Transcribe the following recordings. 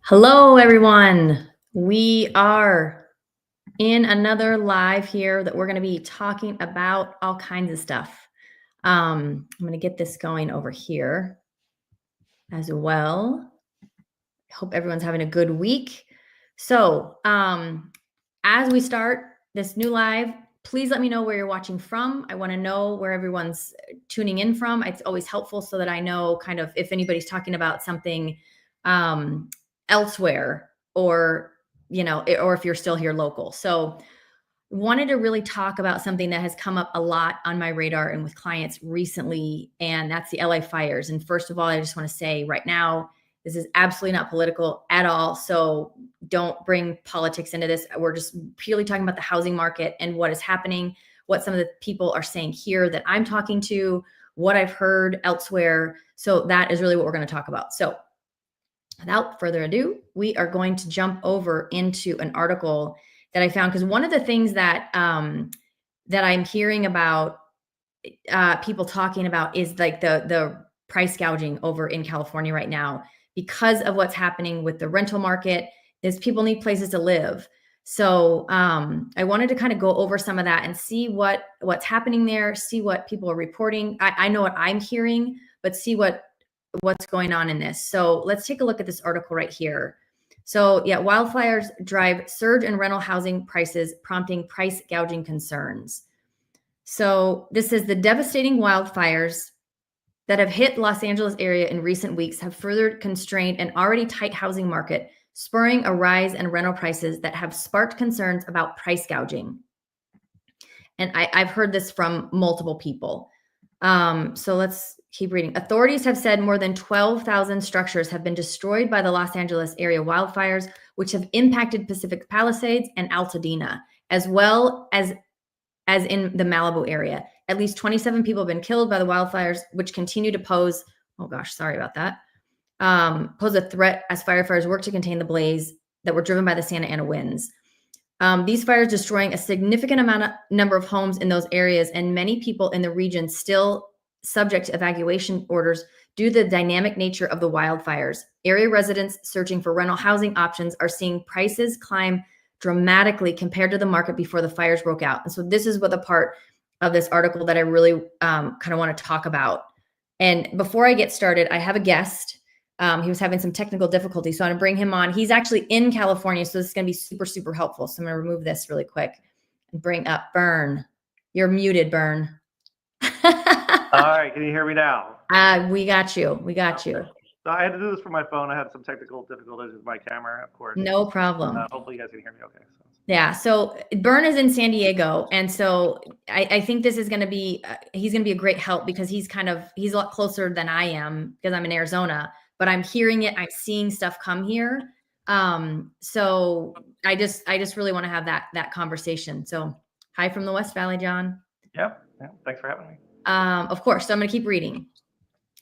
Hello, everyone. We are in another live here that we're going to be talking about all kinds of stuff. I'm going to get this going over here as well. Hope everyone's having a good week. So, as we start this new live, please let me know where you're watching from. I want to know where everyone's tuning in from. It's always helpful so that I know kind of if anybody's talking about something elsewhere or or if you're still here local. So wanted to really talk about something that has come up a lot on my radar and with clients recently, and that's the LA fires. And first of all, I just want to say right now, this is absolutely not political at all. So don't bring politics into this. We're just purely talking about the housing market and what is happening, what some of the people are saying here that I'm talking to, what I've heard elsewhere. So that is really what we're going to talk about. So without further ado, we are going to jump over into an article that I found, because one of the things that that I'm hearing about people talking about is like the price gouging over in California right now because of what's happening with the rental market. Is people need places to live. So I wanted to kind of go over some of that and see what's happening there, see what people are reporting. I know what I'm hearing, but see what's going on in this. So let's take a look at this article right here. So yeah, wildfires drive surge in rental housing prices, prompting price gouging concerns. So this is the devastating wildfires that have hit Los Angeles area in recent weeks have further constrained an already tight housing market, spurring a rise in rental prices that have sparked concerns about price gouging. And I've heard this from multiple people. So let's keep reading. Authorities have said more than 12,000 structures have been destroyed by the Los Angeles area wildfires, which have impacted Pacific Palisades and Altadena, as well as in the Malibu area. At least 27 people have been killed by the wildfires, which continue to pose, oh gosh, sorry about that, pose a threat as firefighters work to contain the blaze that were driven by the Santa Ana winds. These fires destroying a significant number of homes in those areas, and many people in the region still subject to evacuation orders due to the dynamic nature of the wildfires. Area residents searching for rental housing options are seeing prices climb dramatically compared to the market before the fires broke out. And so this is what the part of this article that I really kind of want to talk about. And before I get started, I have a guest. He was having some technical difficulties, so I'm gonna bring him on. He's actually in California, so this is gonna be super, super helpful. So I'm gonna remove this really quick and bring up Bern. You're muted, Bern. All right, can you hear me now? We got you. We got you. So I had to do this from my phone. I had some technical difficulties with my camera, of course. No problem. Hopefully you guys can hear me okay. Yeah, so Bern is in San Diego, and so I think this is going to be he's going to be a great help because he's a lot closer than I am because I'm in Arizona, but I'm hearing it, I'm seeing stuff come here. So I just really want to have that conversation. So hi from the West Valley, John. Yep. Thanks for having me. Of course. So I'm going to keep reading.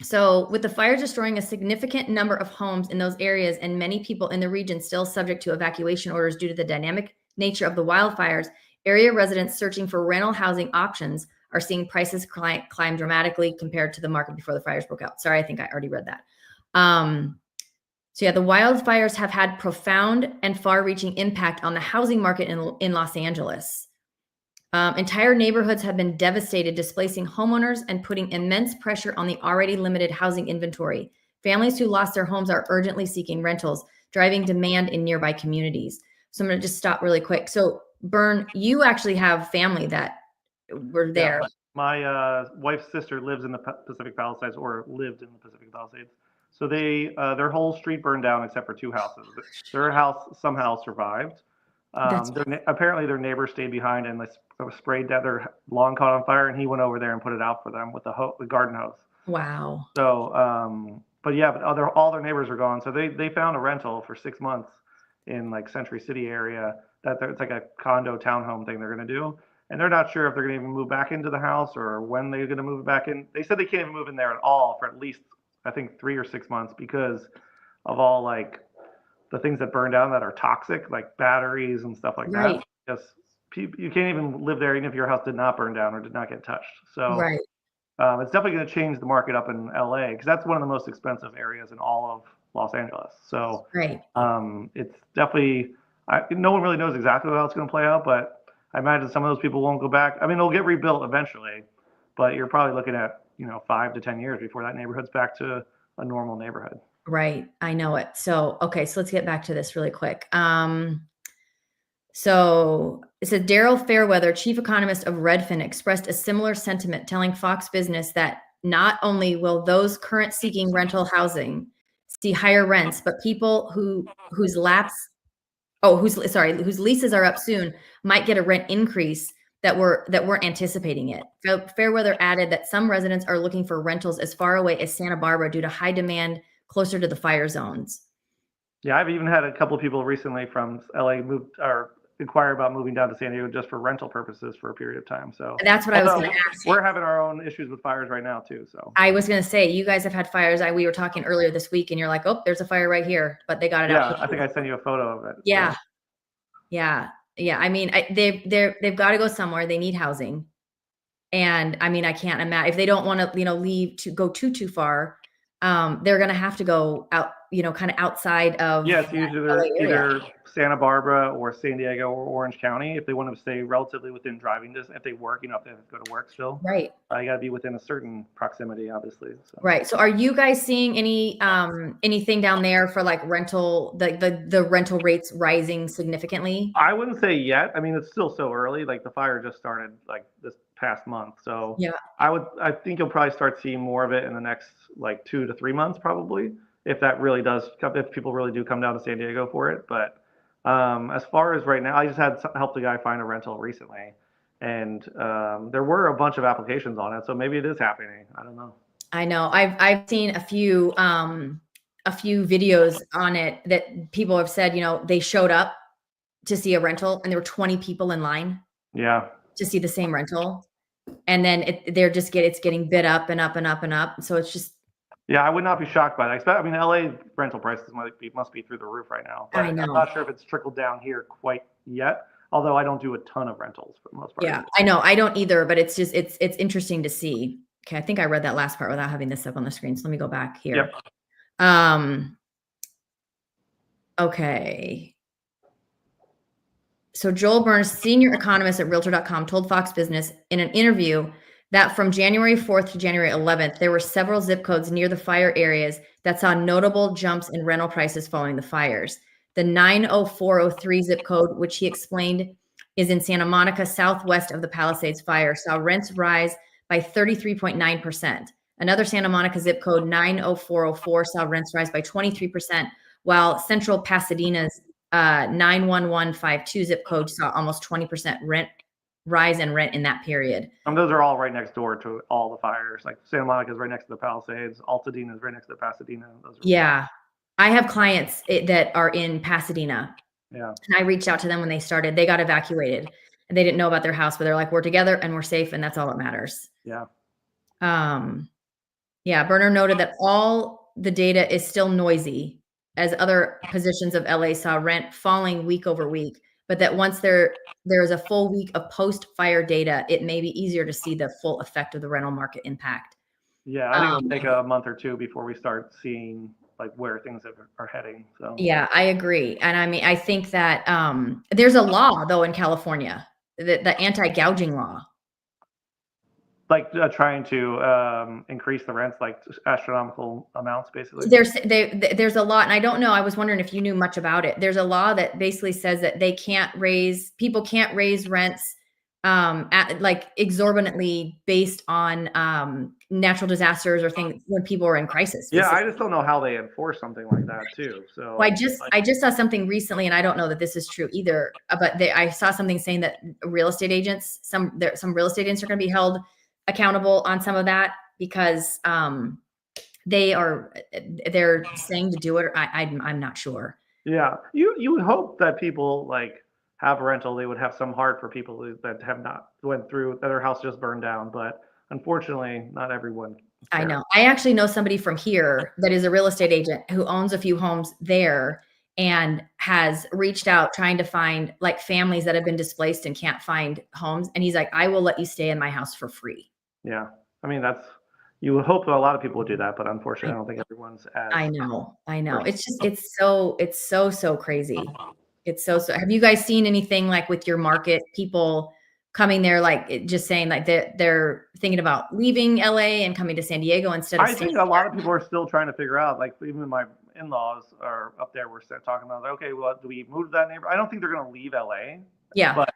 So with the fires destroying a significant number of homes in those areas and many people in the region still subject to evacuation orders due to the dynamic nature of the wildfires, area residents searching for rental housing options are seeing prices climb dramatically compared to the market before the fires broke out. Sorry, I think I already read that. So yeah, the wildfires have had profound and far-reaching impact on the housing market in Los Angeles. Entire neighborhoods have been devastated, displacing homeowners and putting immense pressure on the already limited housing inventory. Families who lost their homes are urgently seeking rentals, driving demand in nearby communities. So I'm going to just stop really quick. So Bern, you actually have family that were there. Yeah, my wife's sister lives in the Pacific Palisades, or lived in the Pacific Palisades. So their whole street burned down except for two houses. Their house somehow survived. Apparently their neighbor stayed behind and sprayed that their lawn caught on fire, and he went over there and put it out for them with the garden hose. Wow. So, all their neighbors are gone. So they found a rental for 6 months in like Century City area. It's like a condo townhome thing they're going to do, and they're not sure if they're going to even move back into the house or when they're going to move back in. They said they can't even move in there at all for at least I think 3 or 6 months because of all like the things that burn down that are toxic, like batteries and stuff like that. Because you can't even live there even if your house did not burn down or did not get touched. So right. It's definitely going to change the market up in LA because that's one of the most expensive areas in all of Los Angeles. So Right. it's definitely, no one really knows exactly how it's going to play out, but I imagine some of those people won't go back. I mean, they'll get rebuilt eventually, but you're probably looking at 5 to 10 years before that neighborhood's back to a normal neighborhood. Right. I know it. So, okay. So let's get back to this really quick. So it says Daryl Fairweather, chief economist of Redfin, expressed a similar sentiment, telling Fox Business that not only will those current seeking rental housing see higher rents, but people whose leases are up soon might get a rent increase that weren't anticipating it. Fairweather added that some residents are looking for rentals as far away as Santa Barbara due to high demand closer to the fire zones. Yeah, I've even had a couple of people recently from LA move or inquire about moving down to San Diego just for rental purposes for a period of time. So And that's what I was going to ask. We're having our own issues with fires right now too. So I was going to say, you guys have had fires. We were talking earlier this week and you're like, oh, there's a fire right here, but they got it out. Yeah, I think I sent you a photo of it. Yeah. So. Yeah. Yeah. I mean, they've got to go somewhere. They need housing. And I mean, I can't imagine if they don't want to, leave to go too far. They're going to have to go out, kind of outside of. Yeah, it's usually either Santa Barbara or San Diego or Orange County if they want to stay relatively within driving distance. If they work, if they have to go to work still. Right. You got to be within a certain proximity, obviously. So. Right. So are you guys seeing anything down there for like rental, the rental rates rising significantly? I wouldn't say yet. I mean, it's still so early. Like the fire just started like this past month. So yeah, I think you'll probably start seeing more of it in the next like 2 to 3 months, probably, if that really does come, if people really do come down to San Diego for it. But as far as right now, I just had helped a guy find a rental recently, and there were a bunch of applications on it. So maybe it is happening. I don't know. I know. I've seen a few videos on it that people have said, they showed up to see a rental and there were 20 people in line. Yeah. To see the same rental. And then it's getting bid up and up and up and up. So it's just. Yeah, I would not be shocked by that. I mean, LA rental prices must be through the roof right now. But I know. I'm not sure if it's trickled down here quite yet. Although I don't do a ton of rentals for the most part. Yeah, I know. I don't either, but it's just, it's interesting to see. Okay. I think I read that last part without having this up on the screen. So let me go back here. Yep. Okay. So Joel Burns, senior economist at Realtor.com, told Fox Business in an interview that from January 4th to January 11th, there were several zip codes near the fire areas that saw notable jumps in rental prices following the fires. The 90403 zip code, which he explained is in Santa Monica, southwest of the Palisades fire, saw rents rise by 33.9%. Another Santa Monica zip code, 90404, saw rents rise by 23%, while central Pasadena's 91152 zip code saw almost 20% rise in rent in that period. Those are all right next door to all the fires. Like Santa Monica is right next to the Palisades. Altadena is right next to Pasadena. Yeah. I have clients that are in Pasadena. Yeah. And I reached out to them when they started. They got evacuated and they didn't know about their house, but they're like, we're together and we're safe. And that's all that matters. Yeah. Yeah. Berner noted that all the data is still noisy, as other positions of LA saw rent falling week over week, but that once there is a full week of post-fire data, it may be easier to see the full effect of the rental market impact. Yeah, I think it'll take a month or two before we start seeing like where things are heading. So yeah, I agree. And I mean, I think that there's a law though in California, the anti-gouging law. Like trying to increase the rents, like astronomical amounts, basically. There's a law, and I don't know. I was wondering if you knew much about it. There's a law that basically says that people can't raise rents like exorbitantly based on natural disasters or things when people are in crisis. Basically. Yeah, I just don't know how they enforce something like that too. So well, I just saw something recently, and I don't know that this is true either. But I saw something saying that real estate agents, some real estate agents are going to be held accountable on some of that because they're saying to do it. I'm not sure. Yeah, you would hope that people like have a rental, they would have some heart for people that have not went through that their house just burned down. But unfortunately, not everyone. I know. I actually know somebody from here that is a real estate agent who owns a few homes there and has reached out trying to find like families that have been displaced and can't find homes. And he's like, I will let you stay in my house for free. Yeah. I mean, that's You would hope that a lot of people would do that, but unfortunately, I don't think everyone's as I know. right. It's just it's so crazy. It's so have you guys seen anything like with your market, people coming there just saying like they're thinking about leaving LA and coming to San Diego instead of I staying think a lot of here? people are still trying to figure out, like even my in-laws are up there. We're talking about, like, okay, well, do we move to that neighborhood? I don't think they're going to leave LA, Yeah. but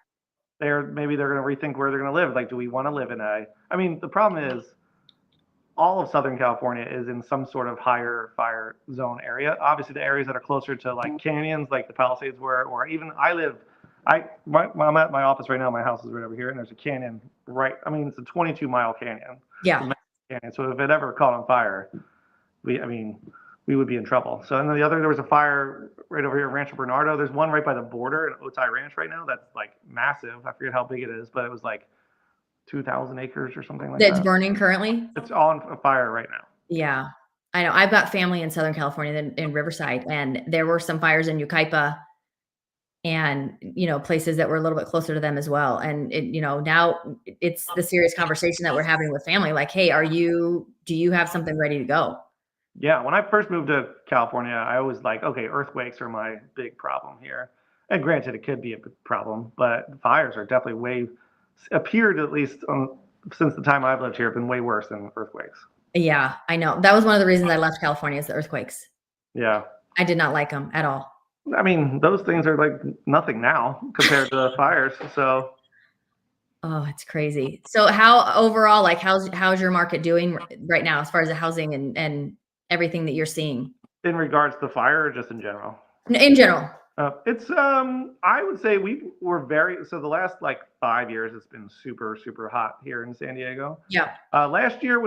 maybe they're going to rethink where they're going to live. Like, do we want to live in a? I mean, the problem is all of Southern California is in some sort of higher fire zone area. Obviously, the areas that are closer to like canyons, like the Palisades were, or even when I'm at my office right now, my house is right over here, and there's a canyon right. I mean, it's a 22-mile canyon. Yeah. Canyon. So if it ever caught on fire, we would be in trouble. So, and then there was a fire right over here in Rancho Bernardo. There's one right by the border in Otay Ranch right now that's like massive. I forget how big it is, but it was like 2,000 acres or something like That's that. burning currently? It's on fire right now. Yeah. I know. I've got family in Southern California in Riverside, and there were some fires in Yucaipa and, places that were a little bit closer to them as well. And now it's the serious conversation that we're having with family. Like, hey, do you have something ready to go? Yeah, when I first moved to California, I was like, okay, earthquakes are my big problem here. And granted, it could be a problem, but fires are definitely appeared at least since the time I've lived here, have been way worse than earthquakes. Yeah, I know. That was one of the reasons I left California is the earthquakes. Yeah. I did not like them at all. I mean, those things are like nothing now compared to the fires. So, oh, it's crazy. So how overall, like how's your market doing right now as far as the housing and everything that you're seeing? in regards to fire, or just in general? In general. It's I would say so the last like 5 years it's been super super hot here in San Diego. Yeah. Last year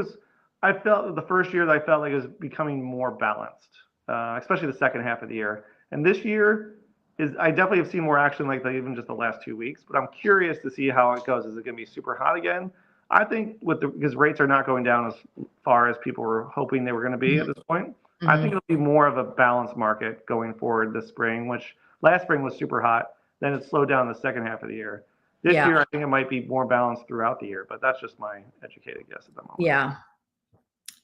I felt the first year that I felt like it was becoming more balanced, especially the second half of the year. And this year I definitely have seen more action like even just the last 2 weeks. But I'm curious to see how it goes. Is it going to be super hot again? I think because rates are not going down as far as people were hoping they were going to be at this point. I think it'll be more of a balanced market going forward this spring, which last spring was super hot. Then it slowed down the second half of the year. This year, I think it might be more balanced throughout the year, but that's just my educated guess at the moment. Yeah.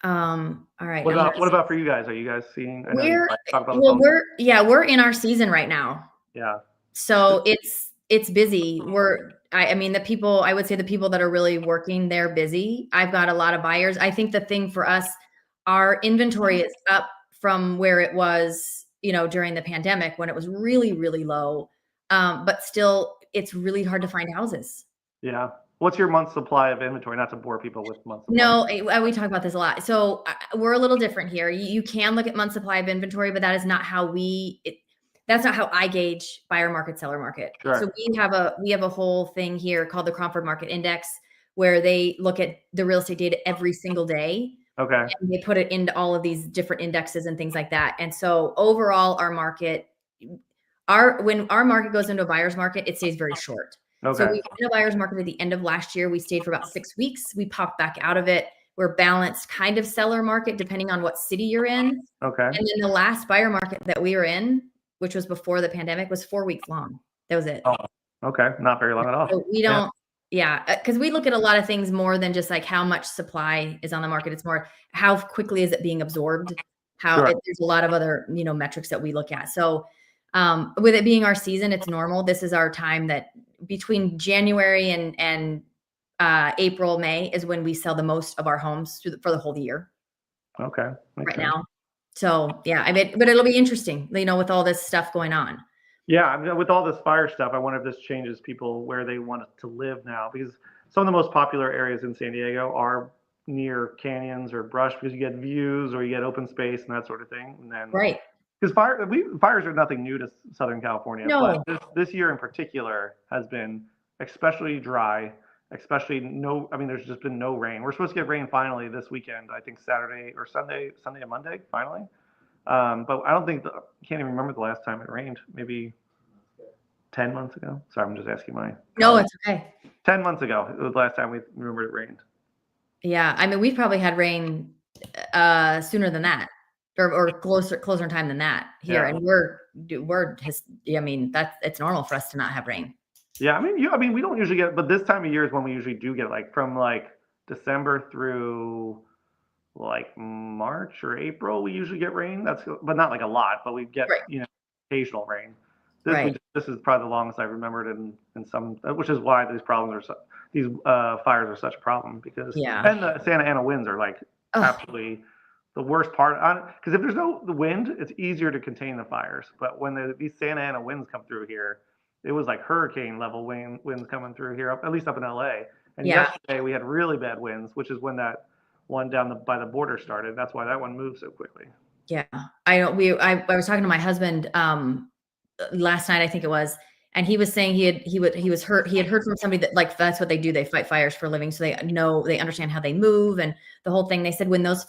All right. What about for you guys? Are you guys seeing? We're in our season right now. Yeah. So it's busy. I mean, I would say the people that are really working, they're busy. I've got a lot of buyers. I think the thing for us, our inventory is up from where it was, during the pandemic when it was really, really low. But still, it's really hard to find houses. Yeah. What's your month's supply of inventory? Not to bore people with months. No, we talk about this a lot. So we're a little different here. You can look at month supply of inventory, but that is not how that's not how I gauge buyer market, seller market. Sure. So we have a whole thing here called the Cromford Market Index, where they look at the real estate data every single day. Okay. And they put it into all of these different indexes and things like that. And so overall, our market, when our market goes into a buyer's market, it stays very short. Okay. So we were in a buyer's market at the end of last year. We stayed for about 6 weeks. We popped back out of it. We're balanced kind of seller market, depending on what city you're in. Okay. And then the last buyer market that we were in, which was before the pandemic, was 4 weeks long. That was it. Oh, okay. Not very long at all. So we don't, because we look at a lot of things more than just like how much supply is on the market. It's more how quickly is it being absorbed? There's a lot of other, metrics that we look at. So with it being our season, it's normal. This is our time that between January and April, May is when we sell the most of our homes for the whole year. Okay. Right now. So I mean, but it'll be interesting, with all this stuff going on. Yeah, with all this fire stuff, I wonder if this changes people where they want to live now, because some of the most popular areas in San Diego are near canyons or brush because you get views or you get open space and that sort of thing. And then because fires are nothing new to Southern California, but this year in particular has been especially dry, there's just been no rain. We're supposed to get rain finally this weekend, I think Saturday or Sunday and Monday finally. But I don't think can't even remember the last time it rained. Maybe 10 months ago. Sorry, I'm just asking No, it's okay. 10 months ago, it was the last time we remember it rained. Yeah, I mean, we've probably had rain sooner than that, or closer in time than that here, and it's normal for us to not have rain. Yeah, I mean, we don't usually get, but this time of year is when we usually do get, like from like December through like March or April. We usually get rain. But not like a lot, but we get, Right. occasional rain. Right. This is probably the longest I've remembered in some, which is why these fires are such a problem because, Yeah. and the Santa Ana winds are like Oh, absolutely the worst part on, because if there's no the wind, it's easier to contain the fires. But when these Santa Ana winds come through here, it was like hurricane level winds coming through here, at least up in LA. And yeah. yesterday we had really bad winds, which is when that one down by the border started. That's why that one moved so quickly. Yeah. I was talking to my husband last night, I think it was, and he was saying he had heard from somebody that like that's what they do. They fight fires for a living. So they understand how they move and the whole thing. They said when those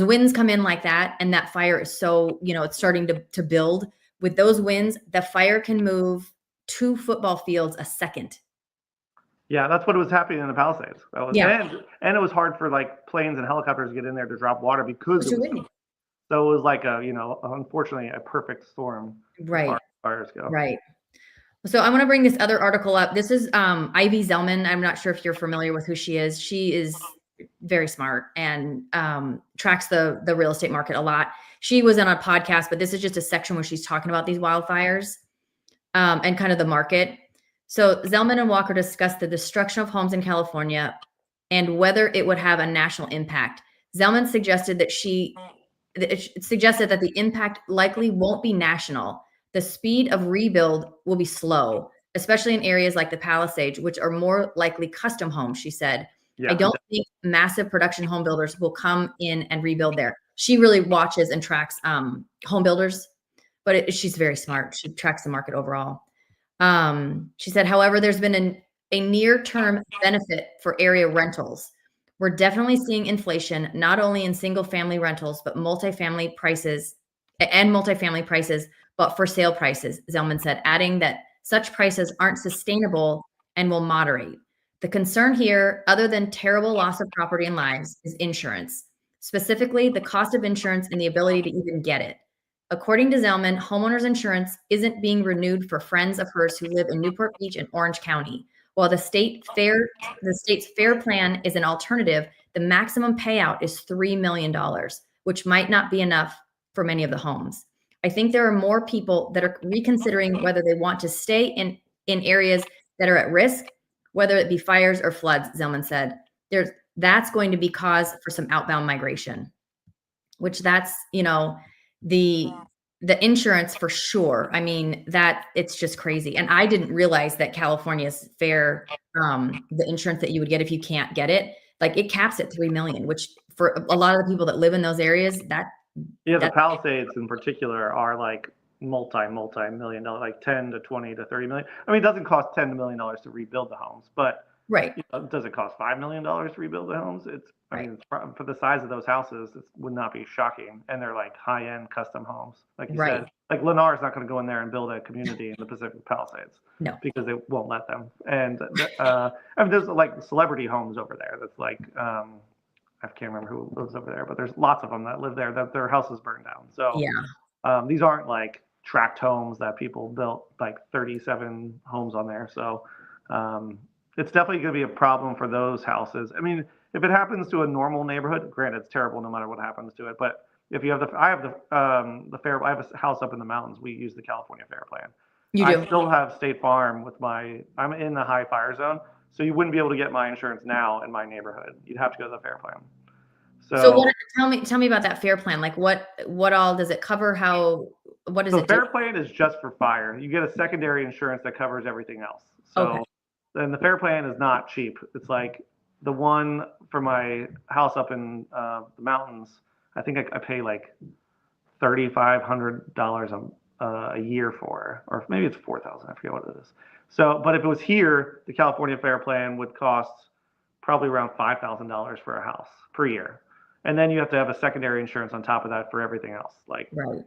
winds come in like that, and that fire is so, it's starting to build with those winds, the fire can move 2 football fields a second. Yeah, that's what was happening in the Palisades. Yeah. And it was hard for like planes and helicopters to get in there to drop water because It's it too was windy. so it was like unfortunately a perfect storm as far Right. as fires go. Right. So I want to bring this other article up. This is Ivy Zellman. I'm not sure if you're familiar with who she is. She is very smart and tracks the real estate market a lot. She was on a podcast, but this is just a section where she's talking about these wildfires and kind of the market. So Zellman and Walker discussed the destruction of homes in California and whether it would have a national impact. Zellman suggested that the impact likely won't be national. The speed of rebuild will be slow, especially in areas like the Palisades, which are more likely custom homes, she said. I Yeah. don't think massive production home builders will come in and rebuild there. She really watches and tracks home builders, but she's very smart. She tracks the market overall. She said, however, there's been a near-term benefit for area rentals. We're definitely seeing inflation, not only in single family rentals, but multifamily prices, but for sale prices, Zellman said, adding that such prices aren't sustainable and will moderate. The concern here, other than terrible loss of property and lives, is insurance, specifically the cost of insurance and the ability to even get it. According to Zellman, homeowners insurance isn't being renewed for friends of hers who live in Newport Beach and Orange County. While the state's fair plan is an alternative, the maximum payout is $3 million, which might not be enough for many of the homes. I think there are more people that are reconsidering whether they want to stay in areas that are at risk, whether it be fires or floods, Zellman said. That's going to be cause for some outbound migration, which that's, the insurance for sure. I mean, that it's just crazy. And I didn't realize that California's fair, the insurance that you would get if you can't get it, like it caps at 3 million, which for a lot of the people that live in those areas, The Palisades in particular are like multi-million dollar, like 10 to 20 to 30 million. I mean, it doesn't cost $10 million to rebuild the homes, but right. does it cost $5 million to rebuild the homes? I Right. mean, for the size of those houses, it would not be shocking. And they're like high-end custom homes. Like you Right. said, like Lennar is not going to go in there and build a community in the Pacific Palisades. No. Because they won't let them. And I mean, there's like celebrity homes over there. That's like, I can't remember who lives over there, but there's lots of them that live there that their houses burned down. So Yeah. these aren't like tract homes that people built like 37 homes on there. So it's definitely going to be a problem for those houses. I mean, if it happens to a normal neighborhood, granted, it's terrible no matter what happens to it. But if you have I have I have a house up in the mountains. We use the California Fair Plan. You do. I still have State Farm I'm in the high fire zone. So you wouldn't be able to get my insurance now in my neighborhood. You'd have to go to the Fair Plan. So tell me about that fair plan. Like what all does it cover? What does it do? Fair Plan is just for fire. You get a secondary insurance that covers everything else. So Okay. then the Fair Plan is not cheap. It's like the one for my house up in the mountains. I think I pay like $3,500 a year for, or maybe it's 4,000. I forget what it is. So, but if it was here, the California Fair Plan would cost probably around $5,000 for a house per year. And then you have to have a secondary insurance on top of that for everything else, like Right.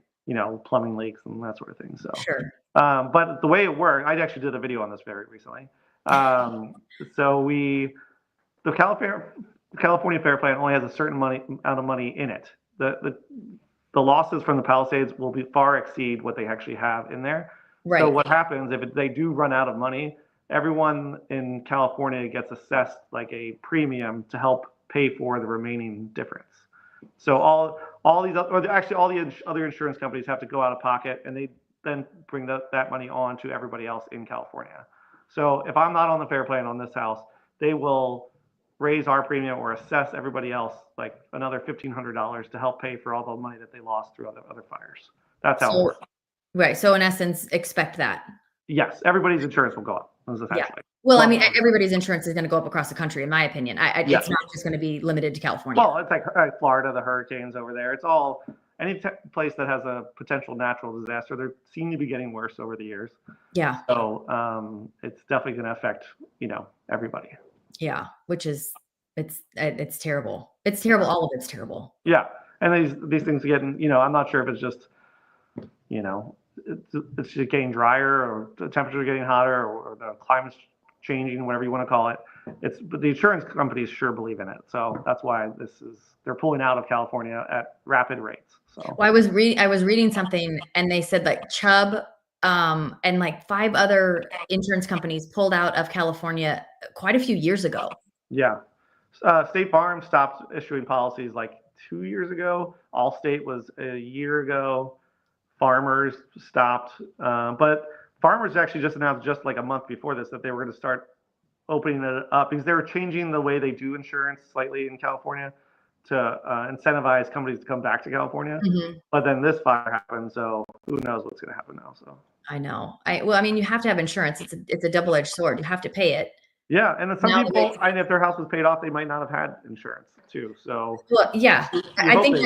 Plumbing leaks and that sort of thing. So, Sure. but the way it worked, I actually did a video on this very recently. So the California Fair Plan only has a certain amount of money in it. The losses from the Palisades will far exceed what they actually have in there. Right. So what happens if they do run out of money? Everyone in California gets assessed like a premium to help pay for the remaining difference. So all these or actually all the other insurance companies have to go out of pocket, and they then bring that money on to everybody else in California. So if I'm not on the fair plan on this house, they will raise our premium or assess everybody else like another $1,500 to help pay for all the money that they lost through other fires. That's how it So, works. right. So in essence, expect that. Yes, everybody's insurance will go up. Yeah. Well, I mean, everybody's insurance is going to go up across the country, in my opinion. Yeah. It's not just going to be limited to California. Well, it's like Florida, the hurricanes over there. It's all any place that has a potential natural disaster. They seem to be getting worse over the years. Yeah. So it's definitely going to affect everybody. Yeah, which is it's terrible. It's terrible. All of it's terrible. Yeah, and these things are getting. I'm not sure if it's just it's just getting drier, or the temperatures are getting hotter, or the climate's changing, whatever you want to call it. But the insurance companies sure believe in it, so that's why they're pulling out of California at rapid rates. So well, I was reading something, and they said like Chubb and like 5 other insurance companies pulled out of California quite a few years ago. Yeah, State Farm stopped issuing policies like 2 years ago. Allstate was a year ago. Farmers stopped, but Farmers actually just announced just like a month before this that they were going to start opening it up because they were changing the way they do insurance slightly in California to incentivize companies to come back to California. Mm-hmm. But then this fire happened, so who knows what's going to happen now? So I know. Well, I mean, you have to have insurance. It's a double-edged sword. You have to pay it. Yeah, and then some people, if their house was paid off, they might not have had insurance too. So well, yeah, I think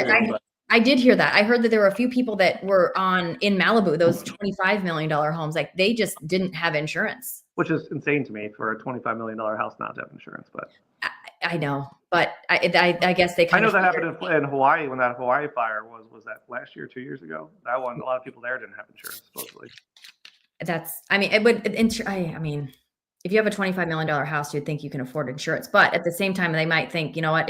I did hear that. I heard that there were a few people that were in Malibu, those $25 million homes, like they just didn't have insurance. Which is insane to me for a $25 million house not to have insurance, but I know, but I guess they kind of. I know that happened in Hawaii when that Hawaii fire was that last year, 2 years ago. That one, a lot of people there didn't have insurance supposedly. I mean, if you have a $25 million house, you'd think you can afford insurance, but at the same time, they might think, you know what,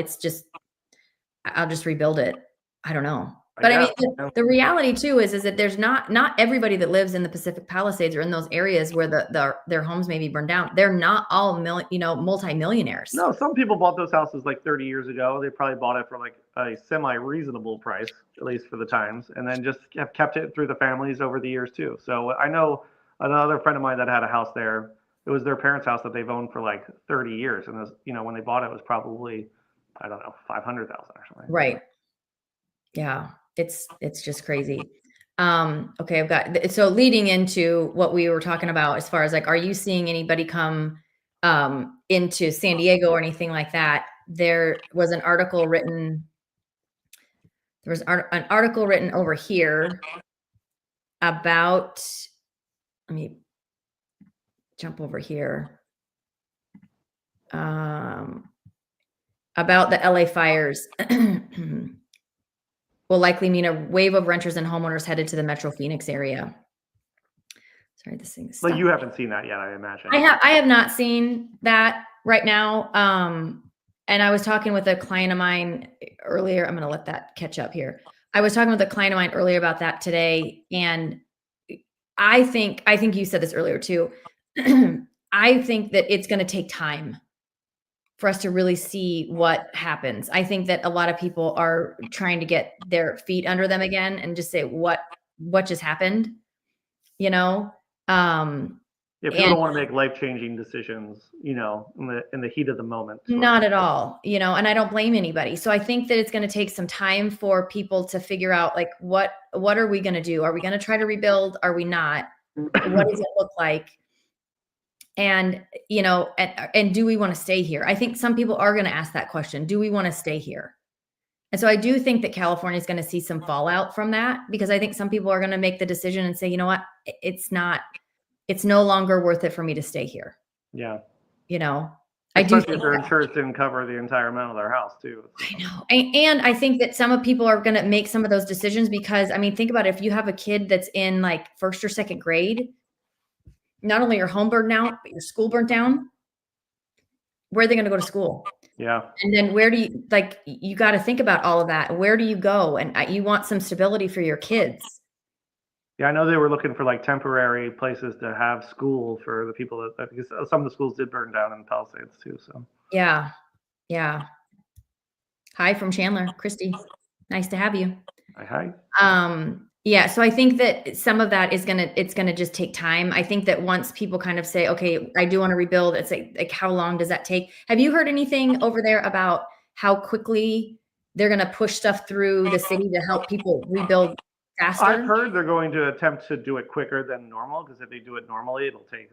I'll just rebuild it. I don't know. But I mean, the reality too is that there's not everybody that lives in the Pacific Palisades or in those areas where their homes may be burned down. They're not all multimillionaires. No, some people bought those houses like 30 years ago. They probably bought it for like a semi-reasonable price, at least for the times, and then just have kept it through the families over the years too. So I know another friend of mine that had a house there. It was their parents' house that they've owned for like 30 years, and when they bought it, it was probably, I don't know, $500,000 or something. Right. Yeah. It's just crazy. Okay. So leading into what we were talking about, as far as like, are you seeing anybody come, into San Diego or anything like that? There was an article written over here about, let me jump over here. About the LA fires. Will likely mean a wave of renters and homeowners headed to the Metro Phoenix area. Sorry, this thing is. But you haven't seen that yet, I imagine. I have not seen that right now. And I was talking with a client of mine earlier. I'm going to let that catch up here. I was talking with a client of mine earlier about that today, and I think you said this earlier too. I think that it's going to take time for us to really see what happens. I think that a lot of people are trying to get their feet under them again and just say, what just happened? People don't want to make life-changing decisions, in the heat of the moment. Not at all, and I don't blame anybody. So I think that it's going to take some time for people to figure out, like, what are we going to do? Are we going to try to rebuild? Are we not? What does it look like? And, and do we want to stay here? I think some people are going to ask that question. Do we want to stay here? And so I do think that California is going to see some fallout from that, because I think some people are going to make the decision and say, you know what, it's no longer worth it for me to stay here. Yeah. I do think if their insurance didn't cover the entire amount of their house too. I know. And I think that some people are going to make some of those decisions because, I mean, think about it. If you have a kid that's in like first or second grade, not only your home burned out, but your school burnt down, where are they going to go to school? Yeah. And then you got to think about all of that. Where do you go? And you want some stability for your kids. Yeah, I know they were looking for like temporary places to have school for the people because some of the schools did burn down in the Palisades too. So yeah. Hi from Chandler, Christy. Nice to have you. Hi. Yeah, so I think that some of that is it's gonna just take time. I think that once people kind of say, okay, I do want to rebuild, it's like how long does that take? Have you heard anything over there about how quickly they're gonna push stuff through the city to help people rebuild I've faster? heard they're going to attempt to do it quicker than normal because if they do it normally, it'll take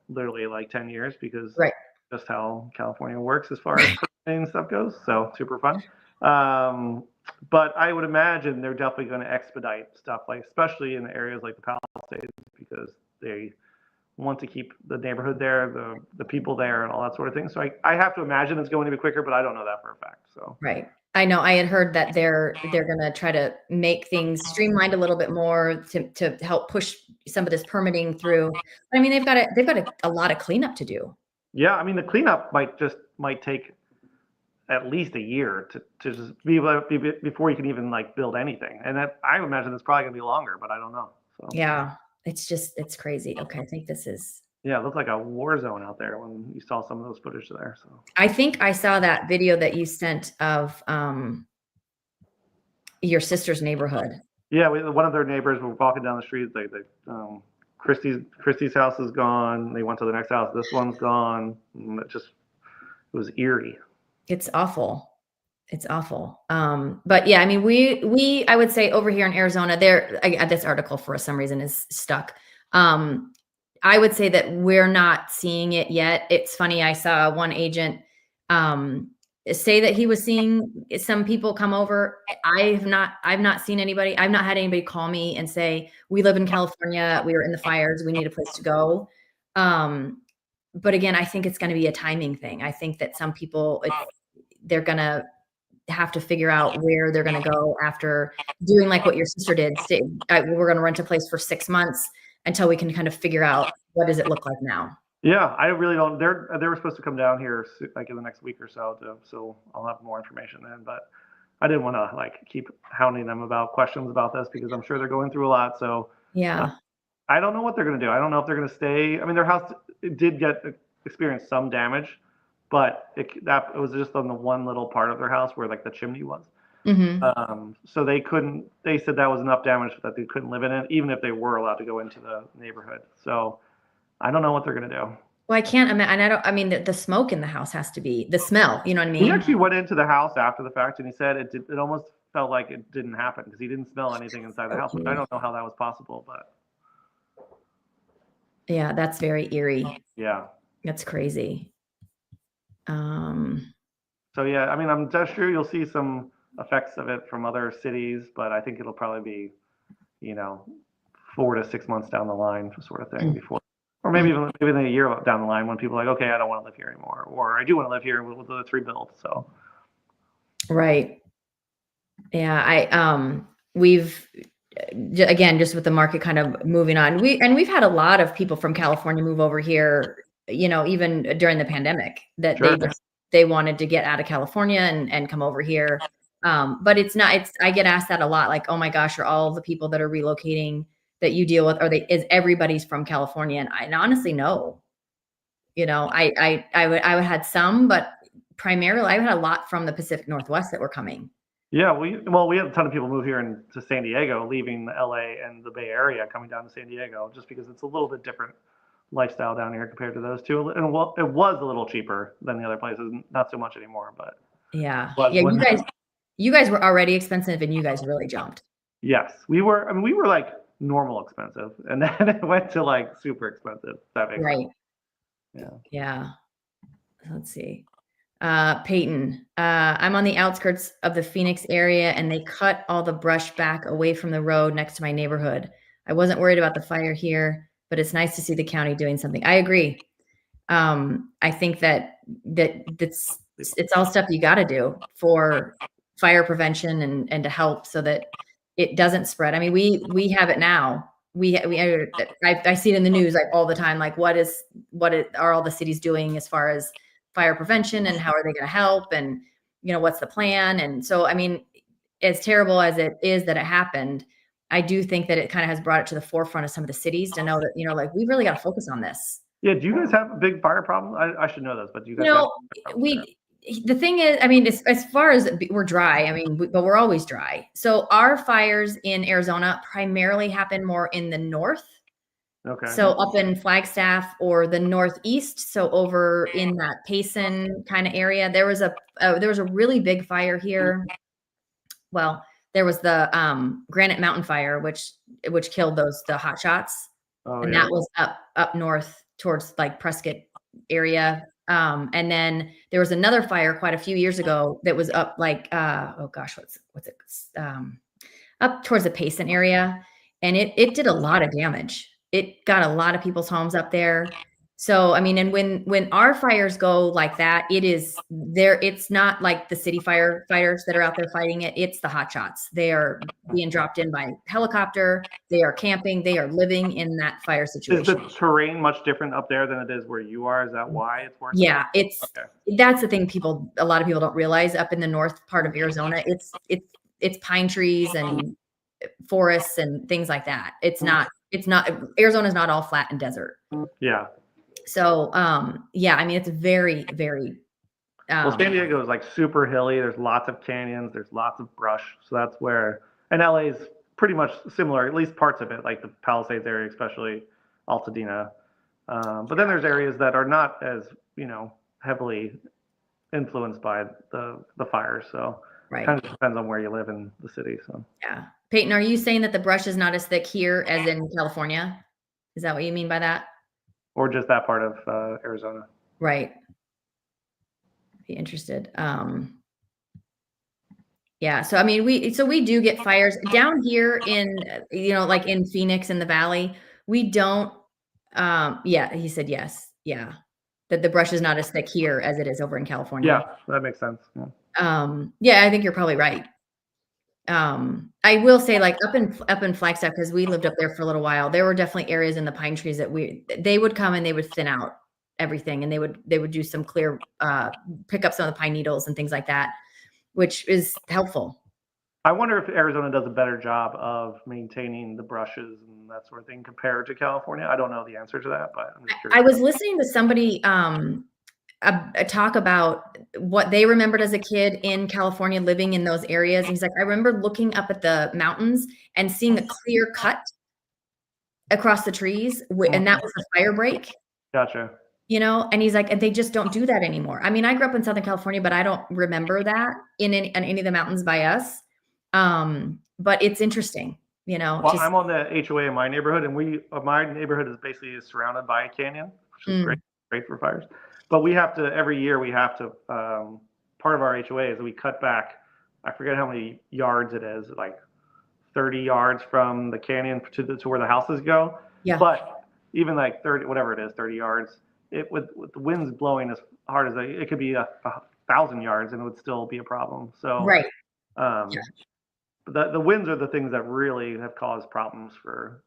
literally like 10 years because Right. just how California works as far as permitting stuff goes. So super fun. Um, but I would imagine they're definitely going to expedite stuff, like especially in areas like the Palisades, because they want to keep the neighborhood there, the people there, and all that sort of thing. So I have to imagine it's going to be quicker, but I don't know that for a fact. So Right. I know I had heard that they're gonna try to make things streamlined a little bit more to help push some of this permitting through. I mean, they've got a lot of cleanup to do. yeah, I mean the cleanup might take at least a year to just be able to, before you can even like build anything. And that I would imagine it's probably gonna be longer, but I don't know. So Yeah, it's crazy. Okay, I think this is yeah, it looked like a war zone out there when you saw some of those footage there. So I think I saw that video that you sent of, your sister's neighborhood. yeah, one of their neighbors were walking down the street. Christie's house is gone. They went to the next house. This one's gone. And it was eerie. It's awful. It's awful. But yeah, I mean, I would say over here in Arizona, this article for some reason is stuck. I would say that we're not seeing it yet. It's funny. I saw one agent say that he was seeing some people come over. I've not seen anybody. I've not had anybody call me and say, we live in California. We are in the fires. We need a place to go. But again, I think it's going to be a timing thing. I think that some people, they're going to have to figure out where they're going to go after doing like what your sister did. We're going to rent a place for 6 months until we can kind of figure out what does it look like now. Yeah, I really don't. They were supposed to come down here like in the next week or so, so I'll have more information then. But I didn't want to like keep hounding them about questions about this because I'm sure they're going through a lot. So Yeah. I don't know what they're going to do. I don't know if they're going to stay. I mean, their house did experience some damage, but it was just on the one little part of their house where like the chimney was. So they couldn't. They said that was enough damage that they couldn't live in it, even if they were allowed to go into the neighborhood. So I don't know what they're going to do. Well, I can't imagine. And I mean, the smoke in the house has to be the smell. You know what I He mean? actually went into the house after the fact, and he said it almost felt like it didn't happen because he didn't smell anything inside the house. Which I don't know how that was possible, but Yeah, that's very eerie. yeah. That's crazy. So yeah, I mean, I'm just sure you'll see some effects of it from other cities, but I think it'll probably be, 4 to 6 months down the line, sort of thing, before, or maybe even a year down the line when people are like, okay, I don't want to live here anymore, or I do want to live here, let's rebuild. So Right. Yeah, we've again, just with the market kind of moving on, we've had a lot of people from California move over here, even during the pandemic, that sure. they wanted to get out of California and come over here. But I get asked that a lot, like, oh my gosh, are all the people that are relocating that you deal with, is everybody's from California? And I honestly, no. I would had some, but primarily I had a lot from the Pacific Northwest that were coming. Yeah, we had a ton of people move here to San Diego, leaving LA and the Bay Area, coming down to San Diego, just because it's a little bit different lifestyle down here compared to those two. And well, it was a little cheaper than the other places, not so much anymore, but Yeah. was Yeah, you guys were already expensive and you guys really jumped. yes, we were. I mean, we were like normal expensive, and then it went to like super expensive. That makes sense. Right. Yeah. Yeah. Let's see. Peyton, I'm on the outskirts of the Phoenix area and they cut all the brush back away from the road next to my neighborhood. I wasn't worried about the fire here, but it's nice to see the county doing something. I agree. I think it's all stuff you got to do for fire prevention and to help so that it doesn't spread. I mean, we have it now. I see it in the news like all the time. Like are all the cities doing as far as fire prevention and how are they going to help and what's the plan? And so, I mean, as terrible as it is that it happened, I do think that it kind of has brought it to the forefront of some of the cities to know that, like we really got to focus on this. Yeah. Do you guys have a big fire problem? I should know this, but do you guys? the thing is, I mean, as far as we're dry, I mean, but we're always dry. So our fires in Arizona primarily happen more in the north. Okay. So up in Flagstaff or the northeast, so over in that Payson kind of area, there was a really big fire here. Well, there was the Granite Mountain Fire, which killed the hot shots, Oh and yeah. that was up north towards like Prescott area. And then there was another fire quite a few years ago that was up like oh gosh, what's it up towards the Payson area, and it did a lot of damage. It got a lot of people's homes up there. So, I mean, and when our fires go like that, it's not like the city firefighters that are out there fighting it. It's the hot shots. They are being dropped in by helicopter. They are camping. They are living in that fire Is the situation. terrain much different up there than it is where you are? Is that why it's worse? Yeah, Okay. that's the thing a lot of people don't realize up in the north part of Arizona, it's pine trees and forests and things like that. It's not Arizona's not all flat and desert. Yeah. So, yeah, I mean, it's very, very, Well, San Diego is like super hilly. There's lots of canyons. There's lots of brush. So that's where, and LA is pretty much similar, at least parts of it, like the Palisades area, especially Altadena. But then there's areas that are not as, heavily influenced by the fires. So it right. kind of depends on where you live in the city. So Yeah. Peyton, are you saying that the brush is not as thick here as in California? Is that what you mean by that? or just that part of Arizona. Right. Be interested. Yeah. So, I mean, we do get fires down here in, like in Phoenix in the Valley. We don't, yeah, he said yes. Yeah. That the brush is not as thick here as it is over in California. Yeah, that makes sense. Yeah. Yeah, I think you're probably right. I will say, like up in Flagstaff, because we lived up there for a little while, there were definitely areas in the pine trees that they would come and they would thin out everything, and they would do some clear, pick up some of the pine needles and things like that, which is helpful. I wonder if Arizona does a better job of maintaining the brushes and that sort of thing compared to California. I don't know the answer to that, but I'm just curious. I was listening to somebody a talk about what they remembered as a kid in California living in those areas. He's like, I remember looking up at the mountains and seeing a clear cut across the trees, and that was a fire break. Gotcha. And he's like, and they just don't do that anymore. I mean, I grew up in Southern California, but I don't remember that in any of the mountains by us. But it's interesting, Well, I'm on the HOA in my neighborhood, and my neighborhood is basically surrounded by a canyon, which is great for fires. But every year we have to, part of our HOA is that we cut back, I forget how many yards it is, like 30 yards from the canyon to where the houses go. Yeah. But even like 30, whatever it is, 30 yards, with the winds blowing as hard as it could be 1,000 yards and it would still be a problem. So, right. But the winds are the things that really have caused problems for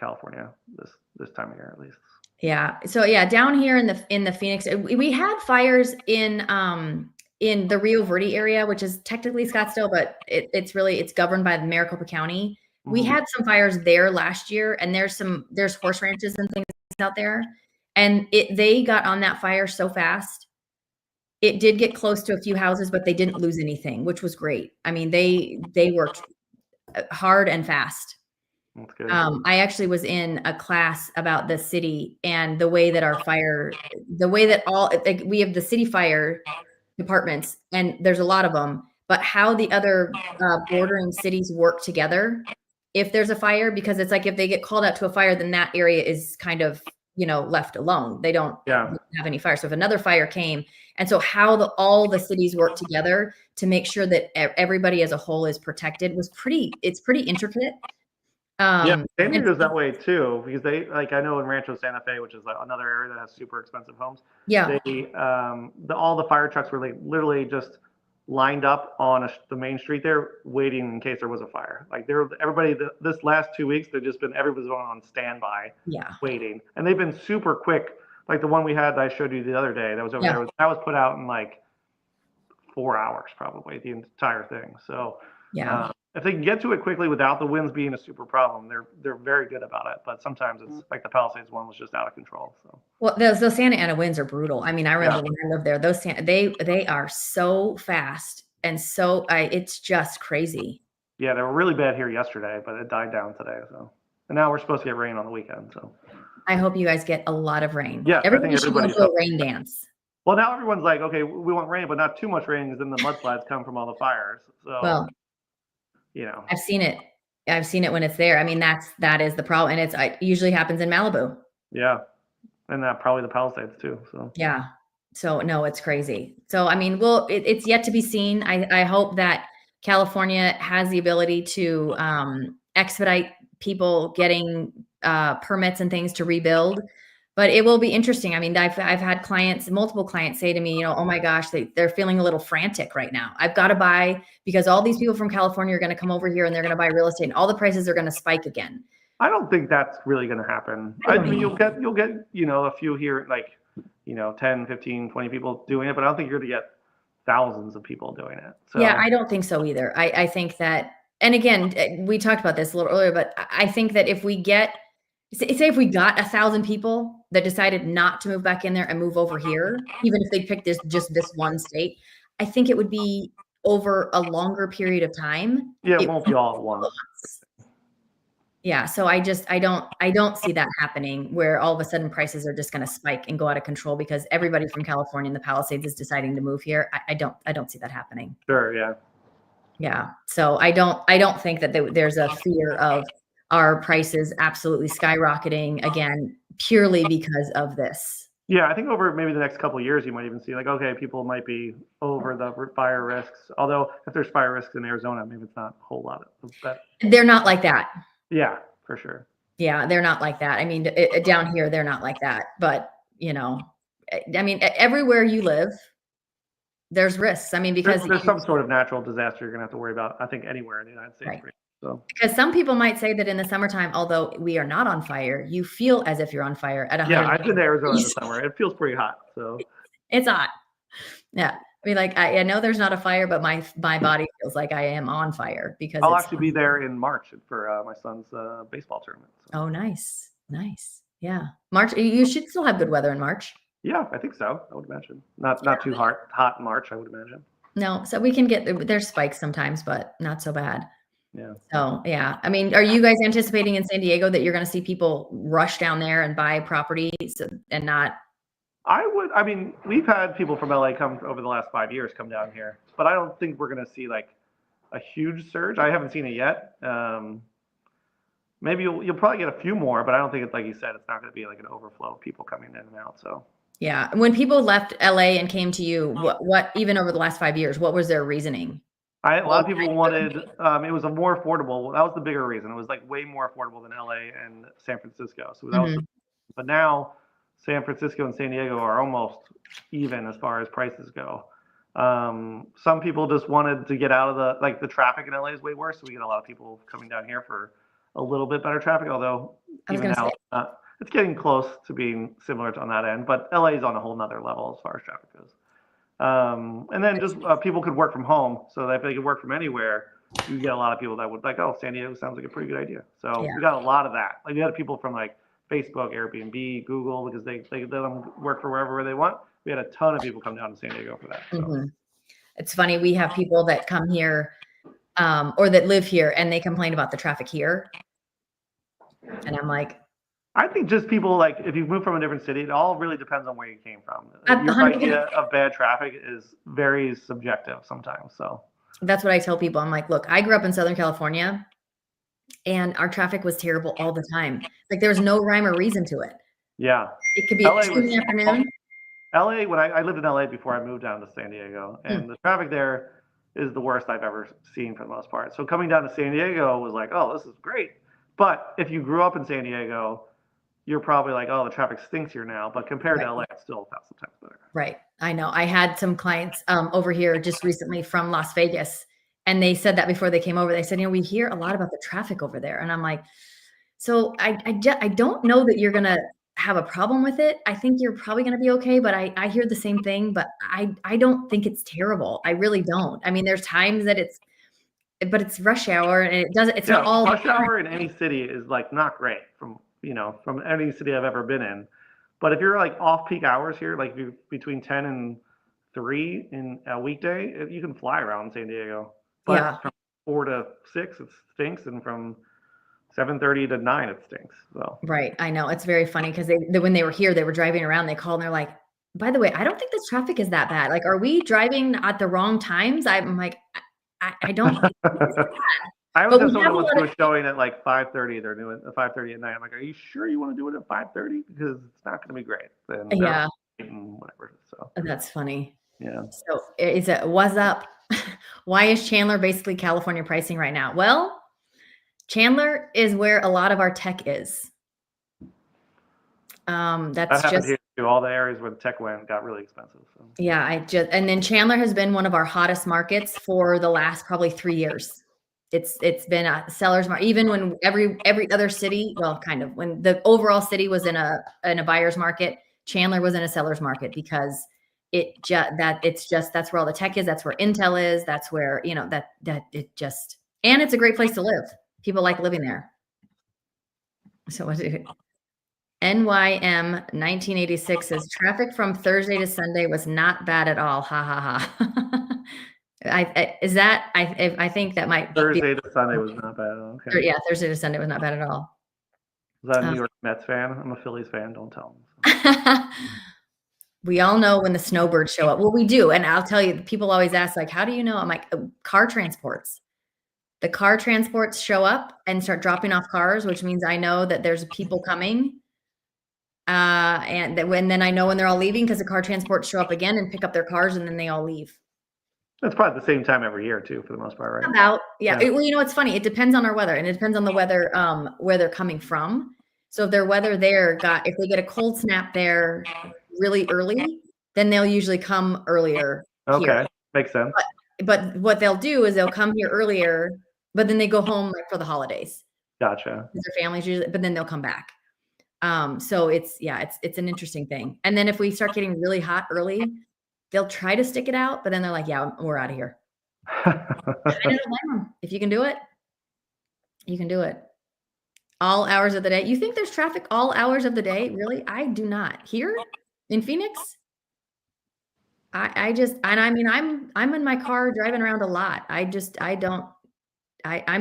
California this time of year, at least. Yeah. So yeah, down here in the Phoenix, we had fires in the Rio Verde area, which is technically Scottsdale, but it's governed by Maricopa County. Mm-hmm. We had some fires there last year, and there's horse ranches and things out there, and they got on that fire so fast. It did get close to a few houses, but they didn't lose anything, which was great. I mean, they worked hard and fast. That's good. I actually was in a class about the city and the way that we have the city fire departments, and there's a lot of them, but how the other bordering cities work together if there's a fire, because it's like if they get called out to a fire, then that area is kind of, left alone. They don't have any fire. So if another fire came, and so how all the cities work together to make sure that everybody as a whole is protected it's pretty intricate. San Diego's that way too, because I know in Rancho Santa Fe, which is another area that has super expensive homes. Yeah. All the fire trucks were literally just lined up on the main street there, waiting in case there was a fire. Like this last 2 weeks, everybody's going on standby, waiting, and they've been super quick. Like the one we had that I showed you the other day, that was over there, that was put out in like 4 hours, probably the entire thing. So if they can get to it quickly without the winds being a super problem, they're very good about it. But sometimes it's like the Palisades one was just out of control. So Well, those Santa Ana winds are brutal. I mean, I remember yeah, when I lived there, they are so fast and so it's just crazy. yeah, they were really bad here yesterday, but it died down today. So and now we're supposed to get rain on the weekend. So I hope you guys get a lot of rain. yes, I think Everybody should go everybody's to up. a rain dance. Well, now everyone's like, okay, we want rain, but not too much rain because then the mudslides come from all the fires. So Well, you know, I've seen it. I've seen it when it's there. I mean, that is the problem, and it usually happens in Malibu. yeah, and probably the Palisades too. So Yeah. So no, it's crazy. So I mean, well, it's yet to be seen. I hope that California has the ability to expedite people getting permits and things to rebuild. But it will be interesting. I mean, I've had multiple clients say to me, oh my gosh, they're feeling a little frantic right now. I've got to buy because all these people from California are going to come over here and they're going to buy real estate and all the prices are going to spike again. I don't think that's really going to happen. I mean, you'll get a few here, like 10, 15, 20 people doing it, but I don't think you're going to get thousands of people doing it. So Yeah, I don't think so either. I think that, and again, we talked about this a little earlier, but I think that if we got 1,000 people that decided not to move back in there and move over here, even if they picked just this one state, I think it would be over a longer period of time. yeah, it won't be all at once. Yeah, so I don't see that happening where all of a sudden prices are just going to spike and go out of control because everybody from California and the Palisades is deciding to move here. I don't see that happening. Sure, yeah. Yeah. So I don't think that there's a fear of our prices absolutely skyrocketing again purely because of this. Yeah, I think over maybe the next couple of years, you might even see like, okay, people might be over the fire risks. Although if there's fire risks in Arizona, maybe it's not a whole lot of that. They're not like that. Yeah, for sure. Yeah, they're not like that. I mean, down here, they're not like that. But, I mean, everywhere you live, there's risks. I mean, because there's some sort of natural disaster you're going to have to worry about, I think, anywhere in the United States. Right. So. Because some people might say that in the summertime, although we are not on fire, you feel as if you're on fire at 100. Yeah, I've been to Arizona in the summer. It feels pretty hot. So it's hot. Yeah. I mean, like, I know there's not a fire, but my body feels like I am on fire because I'll actually be there in March for my son's baseball tournament. So. Oh, nice. Nice. Yeah. March, you should still have good weather in March. Yeah, I think so. I would imagine. Not too hot in March, I would imagine. No, so we can there's spikes sometimes, but not so bad. Yeah. So, yeah. I mean, are you guys anticipating in San Diego that you're going to see people rush down there and buy properties and not? I mean, we've had people from LA come over the last 5 years come down here, but I don't think we're going to see like a huge surge. I haven't seen it yet. Maybe you'll probably get a few more, but I don't think it's like you said, it's not going to be like an overflow of people coming in and out. So yeah. When people left LA and came to you, what even over the last 5 years, what was their reasoning? A lot of people wanted, it was a more affordable. That was the bigger reason. It was like way more affordable than LA and San Francisco. So that was, but now San Francisco and San Diego are almost even as far as prices go. Some people just wanted to get out of the traffic in LA is way worse. So we get a lot of people coming down here for a little bit better traffic, although even now it's getting close to being similar on that end, but LA is on a whole nother level as far as traffic goes. And then just people could work from home, so that if they could work from anywhere, you get a lot of people that would like, oh, San Diego sounds like a pretty good idea. So we got a lot of that. Like we had people from like Facebook, Airbnb, Google, because they let them work for wherever they want. We had a ton of people come down to San Diego for that. So. It's funny. We have people that come here or that live here and they complain about the traffic here. And I'm like, I think just people like if you move from a different city, it all really depends on where you came from. Your idea of bad traffic is very subjective sometimes. So that's what I tell people. I'm like, look, I grew up in Southern California and our traffic was terrible all the time. Like there was no rhyme or reason to it. Yeah. It could be 2 in the afternoon. LA, when I lived in LA before I moved down to San Diego, and the traffic there is the worst I've ever seen for the most part. So coming down to San Diego was like, oh, this is great. But if you grew up in San Diego, you're probably like, oh, the traffic stinks here now. But compared to LA, it's still 1,000 times better. Right. I know. I had some clients over here just recently from Las Vegas, and they said that before they came over. They said, we hear a lot about the traffic over there. And I'm like, so I don't know that you're going to have a problem with it. I think you're probably going to be okay, but I hear the same thing, but I don't think it's terrible. I really don't. I mean, there's times that but it's rush hour and it's Yeah, not all rush hour in any city is like not great from any city I've ever been in. But if you're like off peak hours here, like between 10 and 3 in a weekday, you can fly around San Diego. yeah. But from 4 to 6, it stinks, and from 7:30 to 9, it stinks. So Right. I know. It's very funny because when they were here, they were driving around, they called and they're like, by the way, I don't think this traffic is that bad. Like, are we driving at the wrong times? I'm like, I don't think it's bad. I always But have we someone have who a wants lot to of, do a showing at like 5:30. They're doing at 5:30 at night. I'm like, are you sure you want to do it at 5:30? Because it's not going to be great. Then yeah, whatever. So that's funny. yeah. So what's up? Why is Chandler basically California pricing right now? Well, Chandler is where a lot of our tech is. That That's happened just, here too. All the areas where the tech went got really expensive. So. yeah, and then Chandler has been one of our hottest markets for the last probably 3 years. It's been a seller's market, even when every other city, well, kind of when the overall city was in a buyer's market, Chandler was in a seller's market because that's where all the tech is, that's where Intel is, that's where, and it's a great place to live. People like living there. So what is it? NYM 1986 says traffic from Thursday to Sunday was not bad at all. Ha ha ha. I think that might be, Thursday to Sunday was not bad. Okay. yeah, Thursday to Sunday was not bad at all. Was that a New York Mets fan? I'm a Phillies fan. Don't tell them. We all know when the snowbirds show up. Well, we do. And I'll tell you, people always ask, like, how do you know? I'm like, car transports. The car transports show up and start dropping off cars, which means I know that there's people coming. And then I know when they're all leaving because the car transports show up again and pick up their cars and then they all leave. That's probably the same time every year too, for the most part, right? About, yeah. Well, it's funny. It depends on our weather, and it depends on the weather, where they're coming from. So if their weather if they get a cold snap there really early, then they'll usually come earlier. Okay, here. makes sense. But what they'll do is they'll come here earlier, but then they go home like for the holidays. Gotcha. Their families usually, but then they'll come back. So it's an interesting thing. And then if we start getting really hot early, they'll try to stick it out, but then they're like, yeah, we're out of here. I don't blame them. If you can do it, you can do it. All hours of the day. You think there's traffic all hours of the day? Really? I do not. Here in Phoenix, I'm in my car driving around a lot. I'm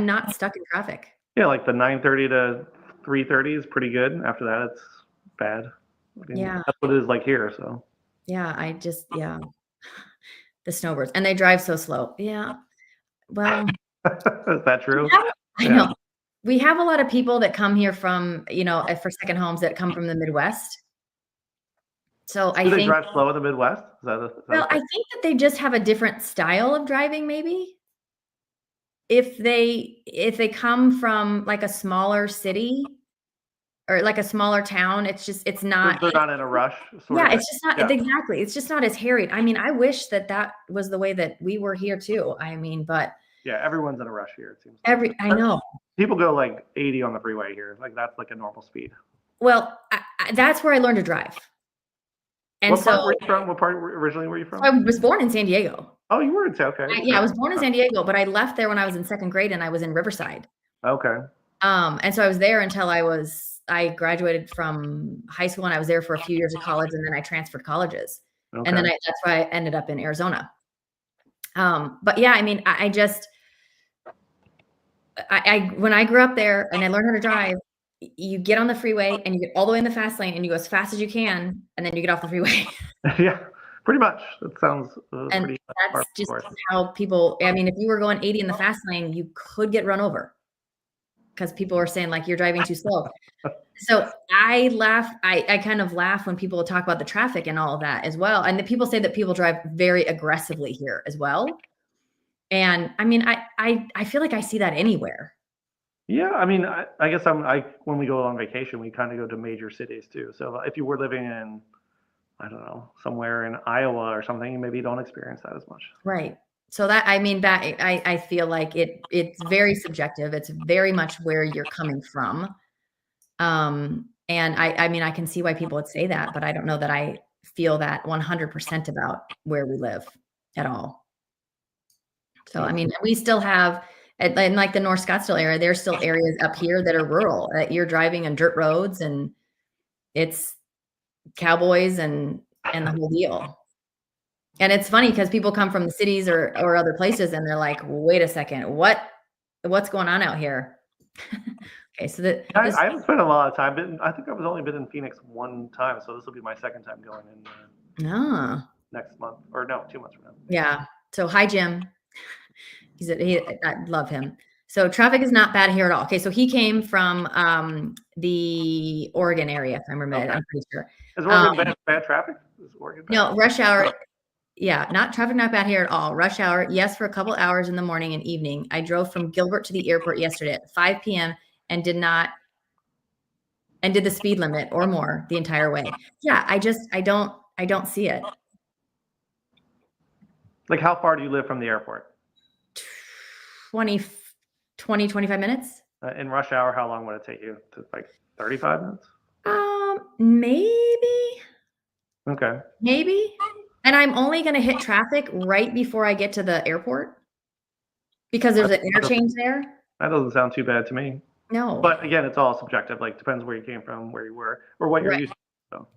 not stuck in traffic. Yeah, like the 9:30 to 3:30 is pretty good. After that, it's bad. Yeah. That's what it is like here. So yeah, the snowbirds, and they drive so slow. Yeah. Well, is that true? I know. We have a lot of people that come here from, for second homes that come from the Midwest. So Do they drive slow in the Midwest? I think that they just have a different style of driving, maybe. If they come from like a smaller city or like a smaller town, it's not. They're not in a rush. It's just not exactly. It's just not as harried. I mean, I wish that was the way that we were here too. I mean, but yeah, everyone's in a rush here. It seems. I know. People go like 80 on the freeway here. Like that's like a normal speed. Well, that's where I learned to drive. And what part were you from? What part originally were you from? I was born in San Diego. Oh, you were in San Diego. I was born in San Diego, but I left there when I was in second grade and I was in Riverside. Okay. And so I was there until I graduated from high school, and I was there for a few years of college, and then I transferred colleges. Okay. And then that's why I ended up in Arizona. But yeah, I mean, when I grew up there and I learned how to drive, you get on the freeway and you get all the way in the fast lane and you go as fast as you can, and then you get off the freeway. Yeah, pretty much. That sounds and that's just how people, I mean, if you were going 80 in the fast lane, you could get run over because people are saying like, you're driving too slow. So I kind of laugh when people talk about the traffic and all of that as well. And the people say that people drive very aggressively here as well. And I mean, I feel like I see that anywhere. Yeah, I mean, I guess when we go on vacation, we kind of go to major cities too. So if you were living in, I don't know, somewhere in Iowa or something, maybe you don't experience that as much. Right. So I feel like it's very subjective. It's very much where you're coming from. And I mean, I can see why people would say that, but I don't know that I feel that 100% about where we live at all. So, I mean, we still have In like the North Scottsdale area, there's still areas up here that are rural. You're driving on dirt roads, and it's cowboys and the whole deal. And it's funny because people come from the cities or other places, and they're like, "Wait a second, what's going on out here?" Okay, so I haven't spent a lot of time. I think I've only been in Phoenix one time, so this will be my second time going in next month, or no, 2 months from now. Yeah. So hi, Jim. I love him. So traffic is not bad here at all. Okay, so he came from the Oregon area, if I remember. Okay. I'm pretty sure. Is Oregon bad traffic? Is Oregon bad? No, rush hour. Yeah, not bad here at all. Rush hour, yes, for a couple hours in the morning and evening. I drove from Gilbert to the airport yesterday at 5 p.m. and did the speed limit or more the entire way. Yeah, I don't see it. Like, how far do you live from the airport? 25 minutes. In rush hour, how long would it take you? Like 35 minutes? Maybe. Okay. Maybe. And I'm only going to hit traffic right before I get to the airport because there's an interchange there. That doesn't sound too bad to me. No. But again, it's all subjective. Like, depends where you came from, where you were, or what you're used to. So.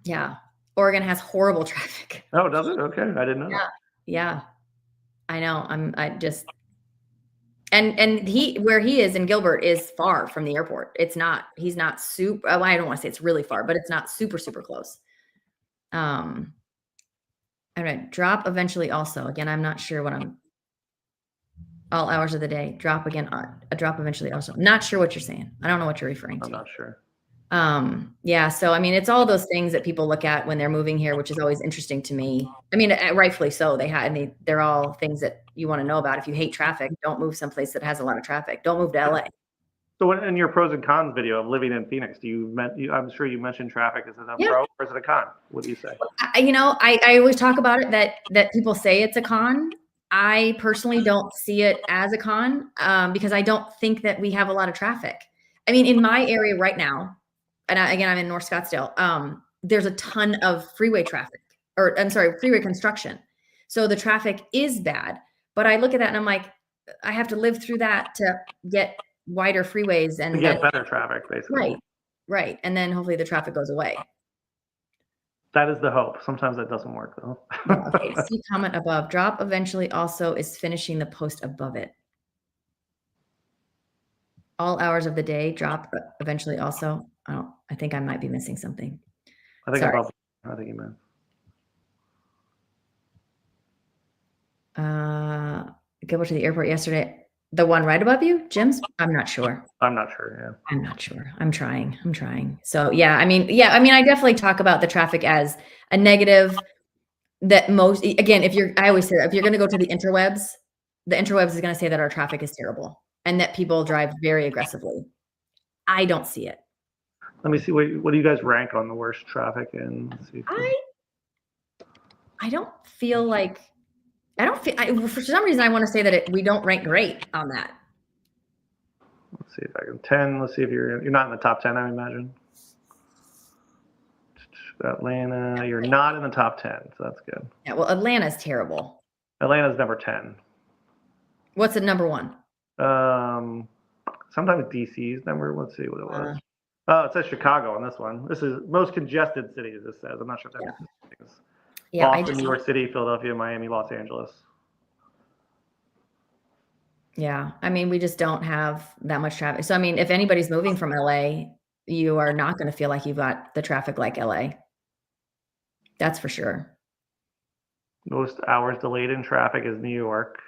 Yeah. Oregon has horrible traffic. Oh, does it? Okay. I didn't know. Yeah. I know. And where he is in Gilbert is far from the airport. He's not super, I don't want to say it's really far, but it's not super, super close. All right. Drop eventually also. Again, I'm not sure all hours of the day. Drop again. A drop eventually also. Not sure what you're saying. I don't know what you're referring to. I'm not sure. Yeah. So, I mean, it's all those things that people look at when they're moving here, which is always interesting to me. I mean, rightfully so. They're all things that you want to know about. If you hate traffic, don't move someplace that has a lot of traffic. Don't move to LA. So in your pros and cons video of living in Phoenix, I'm sure you mentioned traffic. Is it a pro or is it a con? What do you say? I always talk about it that people say it's a con. I personally don't see it as a con because I don't think that we have a lot of traffic. I mean, in my area right now, and I'm in North Scottsdale, there's a ton of freeway traffic, or I'm sorry, freeway construction. So the traffic is bad, but I look at that and I'm like, I have to live through that to get wider freeways and to get better traffic, basically. Right. And then hopefully the traffic goes away. That is the hope. Sometimes that doesn't work though. Okay, see comment above. Drop eventually also is finishing the post above it. All hours of the day, drop eventually also. I think I might be missing something. I think you meant. Go to the airport yesterday. The one right above you, Jim's? I'm not sure. I'm not sure. Yeah. I'm not sure. I'm trying. So yeah, I mean, I definitely talk about the traffic as a negative that again, I always say that if you're going to go to the interwebs is going to say that our traffic is terrible and that people drive very aggressively. I don't see it. Let me see. What do you guys rank on the worst traffic in? Let's see. I don't feel like, for some reason, I want to say that we don't rank great on that. Let's see if I can 10. Let's see if you're not in the top 10, I imagine. Atlanta, you're not in the top 10, so that's good. Yeah, well, Atlanta's terrible. Atlanta's number 10. What's the number one? Sometimes DC's number. Let's see what it was. Oh, it says Chicago on this one. This is most congested cities. This says. I'm not sure if that means. Yeah, Boston, New York City, Philadelphia, Miami, Los Angeles. Yeah, I mean, we just don't have that much traffic. So, I mean, if anybody's moving from LA, you are not going to feel like you've got the traffic like LA. That's for sure. Most hours delayed in traffic is New York.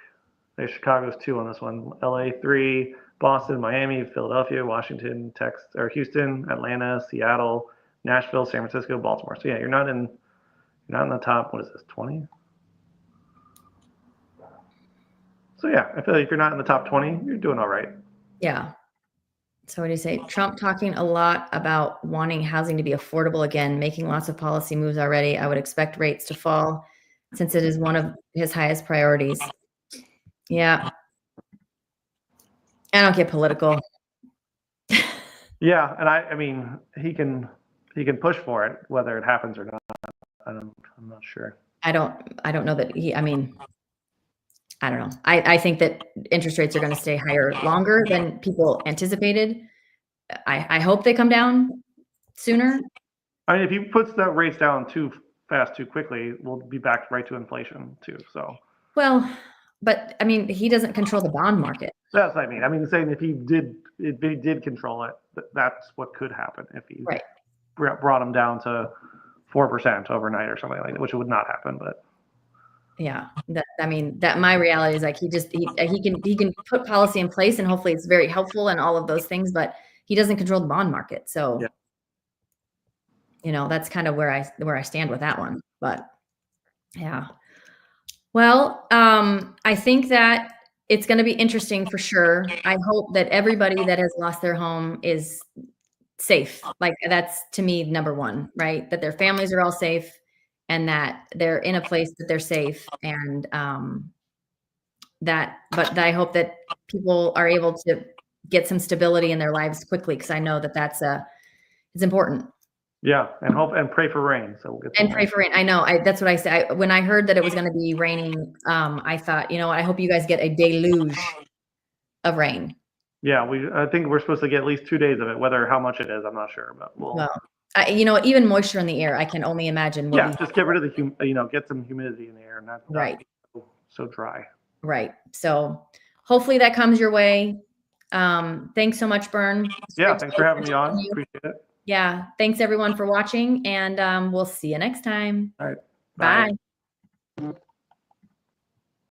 Chicago's 2 on this one. LA 3, Boston, Miami, Philadelphia, Washington, Houston, Atlanta, Seattle, Nashville, San Francisco, Baltimore. So yeah, you're not in the top. What is this? 20. So yeah, I feel like if you're not in the top 20, you're doing all right. Yeah. So what do you say? Trump talking a lot about wanting housing to be affordable again, making lots of policy moves already. I would expect rates to fall since it is one of his highest priorities. Yeah. I don't get political. Yeah, and I mean, he can push for it, whether it happens or not. I'm not sure. I don't know that I don't know. I think that interest rates are going to stay higher longer than people anticipated. I hope they come down sooner. I mean, if he puts the rates down too fast, too quickly, we'll be back right to inflation too. So Well, but I mean, he doesn't control the bond market. that's what I mean. I mean, saying if he did control it, that's what could happen if he Right. brought him down to 4% overnight or something like that, which would not happen. But Yeah, I mean, that my reality is like he can put policy in place and hopefully it's very helpful and all of those things, but he doesn't control the bond market. So, yeah, that's kind of where I stand with that one. But yeah. Well, I think that it's going to be interesting for sure. I hope that everybody that has lost their home is safe. Like that's to me number one, right? That their families are all safe and that they're in a place that they're safe and but I hope that people are able to get some stability in their lives quickly because I know that it's important. yeah, and hope and pray for rain. So we'll get some And pray for rain. I know. That's what I said. When I heard that it was going to be raining, I thought, you know what? I hope you guys get a deluge of rain. Yeah, I think we're supposed to get at least 2 days of it. Whether how much it is, I'm not sure, but Well, even moisture in the air, I can only imagine. Yeah, just get rid of get some humidity in the air, and not Right. so dry. Right. So hopefully that comes your way. Thanks so much, Bern. Yeah, thanks for having me on. Appreciate it. Yeah. Thanks everyone for watching, and we'll see you next time. All right. Bye. Bye.